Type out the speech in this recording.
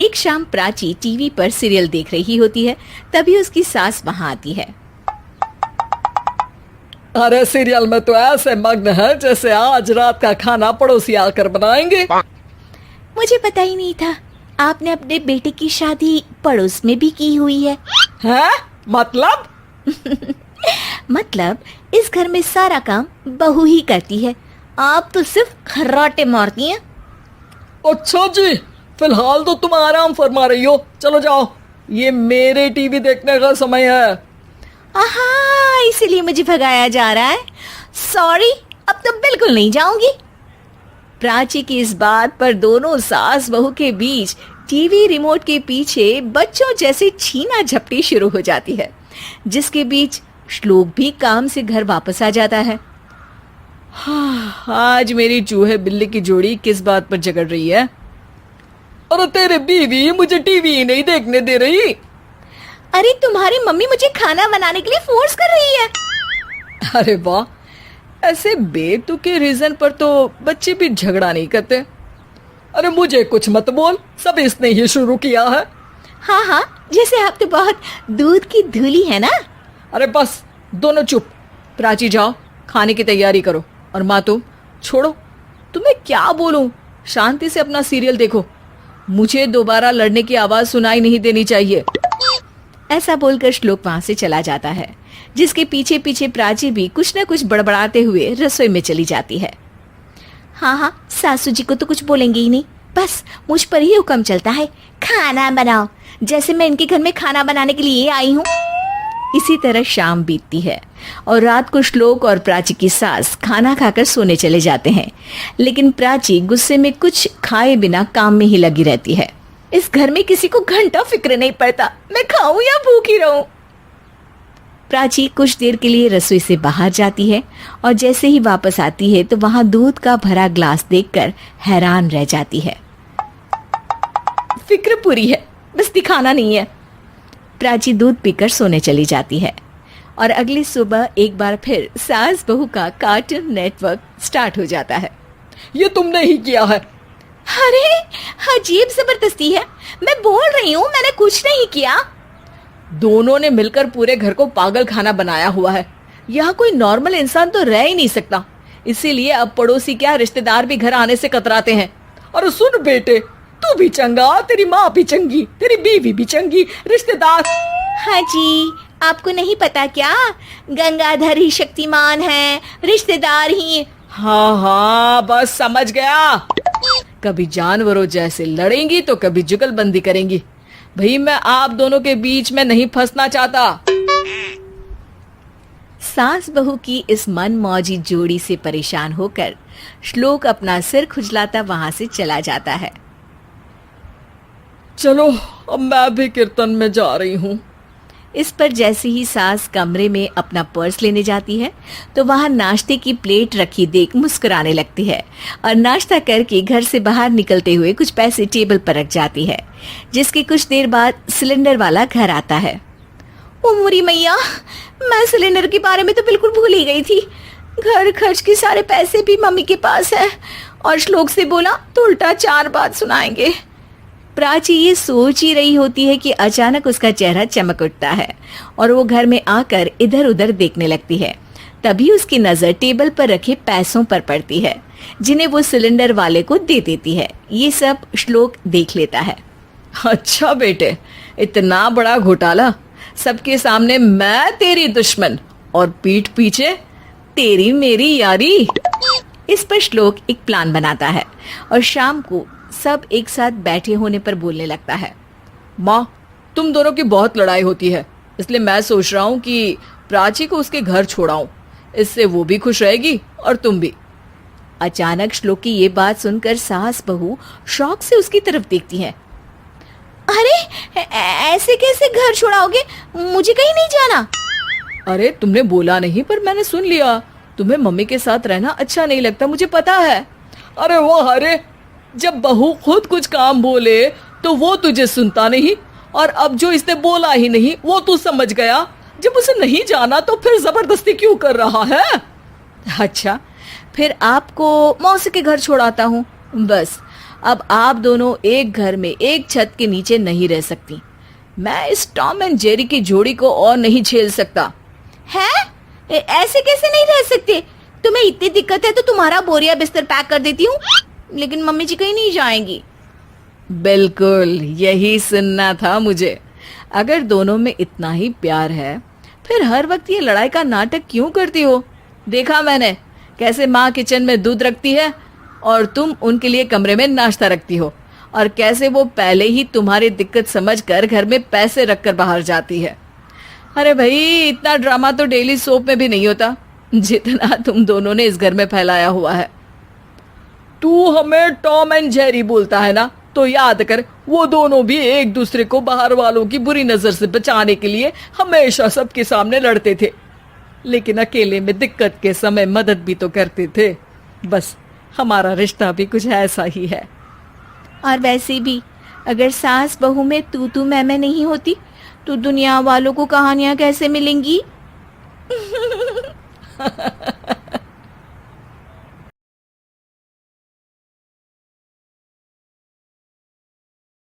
एक शाम प्राची टीवी पर सीरियल देख रही होती है। तभी उसकी सास वहां आती है। अरे सीरियल में तो ऐसे मग्न है जैसे आज रात का खाना पड़ोसी आकर बनाएंगे। मुझे पता ही नहीं था आपने अपने बेटे की शादी पड़ोस में भी की हुई है। हैं? मतलब? मतलब इस घर में सारा काम बहू ही करती है, आप तो सिर्फ खर्राटे मारती हैं। अच्छा जी, फिलहाल तो तुम आराम फरमा रही हो, चलो जाओ, ये मेरे टीवी देखने का समय है। आहा, इसीलिए मुझे भगाया जा रहा है। सॉरी, अब तो बिल्कुल नहीं जाऊंगी। प्राची की इस बात पर दोनों सास बहू के बीच टीवी रिमोट के पीछे बच्चों जैसे छीना झपटी शुरू हो जाती है, जिसके बीच श्लोक भी काम से घर वापस आ जाता है। आज मेरी चूहे बिल्ली की जोड़ी किस बात पर झगड़ रही है? अरे तेरे बीवी मुझे टीवी ही नहीं देखने दे रही। अरे तुम्हारी मम्मी मुझे खाना बनाने के लिए फोर्स कर रही है। अरे वाह, ऐसे बेतुके रीजन पर तो बच्चे भी झगड़ा नहीं करते। अरे मुझे कुछ मत बोल, सब इसने ही शुरू किया है। हाँ हाँ, जैसे आप तो बहुत दूध की धूली है ना। अरे बस, दोनों चुप। प्राची जाओ, खाने की तैयारी करो। और माँ तुम छोड़ो, तुम्हें क्या बोलूं, शांति से अपना सीरियल देखो, मुझे दोबारा लड़ने की आवाज सुनाई नहीं देनी चाहिए। ऐसा बोलकर श्लोक वहां से चला जाता है, जिसके पीछे पीछे प्राची भी कुछ न कुछ बड़बड़ाते हुए रसोई में चली जाती है। हाँ हाँ, सासू जी को तो कुछ बोलेंगे ही नहीं, बस मुझ पर ही हुक्म चलता है, खाना बनाओ, जैसे मैं इनके घर में खाना बनाने के लिए आई हूँ। इसी तरह शाम बीतती है और रात को श्लोक और प्राची की सास खाना खाकर सोने चले जाते हैं, लेकिन प्राची गुस्से में कुछ खाए बिना काम में ही लगी रहती है। इस घर में किसी को घंटा फिक्र नहीं पड़ता, मैं खाऊं या भूखी रहूं। प्राची कुछ देर के लिए रसोई से बाहर जाती है और जैसे ही वापस आती है तो वहां दूध का भरा ग्लास देखकर हैरान रह जाती है। फिक्र पूरी है, बस दिखाना नहीं है। प्राची दूध पीकर सोने चली जाती है और अगली सुबह एक बार फिर सास बहू का कार्टून नेटवर्क स्टार्ट हो जाता है। ये तुमने ही किया है। अरे अजीब जबरदस्ती है, मैं बोल रही हूँ मैंने कुछ नहीं किया। दोनों ने मिलकर पूरे घर को पागल खाना बनाया हुआ है। यहाँ कोई नॉर्मल इंसान तो रह ही नहीं सकता, इसीलिए अब पड़ोसी क्या रिश्तेदार भी घर आने से कतराते हैं। और सुन बेटे, तू भी चंगा, तेरी माँ भी चंगी, तेरी बीवी भी चंगी, रिश्तेदार। हाँ जी, आपको नहीं पता क्या, गंगाधर ही शक्तिमान है, रिश्तेदार ही। हाँ हाँ, बस समझ गया। कभी जानवरों जैसे लड़ेंगी तो कभी जुगलबंदी करेंगी। भाई मैं आप दोनों के बीच में नहीं फंसना चाहता। सास बहू की इस मनमौजी जोड़ी से परेशान होकर श्लोक अपना सिर खुजलाता वहां से चला जाता है। चलो अब मैं भी कीर्तन में जा रही हूँ। इस पर जैसे ही सास कमरे में अपना पर्स लेने जाती है तो वहां नाश्ते की प्लेट रखी देख मुस्कुराने लगती है और नाश्ता करके घर से बाहर निकलते हुए कुछ पैसे टेबल पर रख जाती है, जिसके कुछ देर बाद सिलेंडर वाला घर आता है। ओ मोरी मैया, मैं सिलेंडर के बारे में तो बिल्कुल भूल ही गई थी। घर खर्च के सारे पैसे भी मम्मी के पास है और श्लोक से बोला तो उल्टा 4 बात सुनाएंगे। प्राची ये सोच ही रही होती है कि अचानक उसका चेहरा चमक उठता है और वो घर में आकर इधर उधर देखने लगती है। तभी उसकी नजर टेबल पर रखे पैसों पर पड़ती है, जिन्हें वो सिलेंडर वाले को दे देती है। ये सब श्लोक देख लेता है। अच्छा बेटे, इतना बड़ा घोटाला, सबके सामने मैं तेरी दुश्मन और पीठ पीछे तेरी मेरी यारी। इस पर श्लोक एक प्लान बनाता है और शाम को सब एक साथ बैठे होने पर बोलने लगता है। माँ, तुम दोनों की बहुत लड़ाई होती है, इसलिए मैं सोच रहा हूँ कि प्राची को उसके घर छोड़ाऊं, इससे वो भी खुश रहेगी और तुम भी। अचानक श्लोक की ये बात सुनकर सास बहू शौक से उसकी तरफ देखती हैं। अरे ऐसे कैसे घर छोड़ाओगे, मुझे कहीं नहीं जाना। अरे तुमने बोला नहीं पर मैंने सुन लिया, तुम्हें मम्मी के साथ रहना अच्छा नहीं लगता, मुझे पता है। अरे वो, अरे जब बहू खुद कुछ काम बोले तो वो तुझे सुनता नहीं, और अब जो इसने बोला ही नहीं वो तू समझ गया। जब उसे नहीं जाना तो फिर जबरदस्ती क्यों कर रहा है? अच्छा, फिर आपको मौसी के घर छोड़ाता हूँ, बस अब आप दोनों एक घर में एक छत के नीचे नहीं रह सकती। मैं इस टॉम एंड जेरी की जोड़ी को और नहीं झेल सकता। है? ऐसे कैसे नहीं रह सकते? तुम्हें इतनी दिक्कत है तो तुम्हारा बोरिया बिस्तर पैक कर देती हूँ, लेकिन मम्मी जी कहीं नहीं जाएंगी। बिल्कुल यही सुनना था मुझे। अगर दोनों में इतना ही प्यार है फिर हर वक्त ये लड़ाई का नाटक क्यों करती हो? देखा मैंने कैसे माँ किचन में दूध रखती है और तुम उनके लिए कमरे में नाश्ता रखती हो, और कैसे वो पहले ही तुम्हारी दिक्कत समझकर घर में पैसे रखकर बाहर जाती है। अरे भाई, इतना ड्रामा तो डेली सोप में भी नहीं होता जितना तुम दोनों ने इस घर में फैलाया हुआ है। तू हमें टॉम एंड जेरी बोलता है ना, तो याद कर वो दोनों भी एक दूसरे को बाहर वालों की बुरी नजर से बचाने के लिए हमेशा सबके सामने लड़ते थे, लेकिन अकेले में दिक्कत के समय मदद भी तो करते थे। बस हमारा रिश्ता भी कुछ ऐसा ही है। और वैसे भी अगर सास बहू में तू मैं नहीं होती तो दुनिया वालों को कहानियां कैसे मिलेंगी?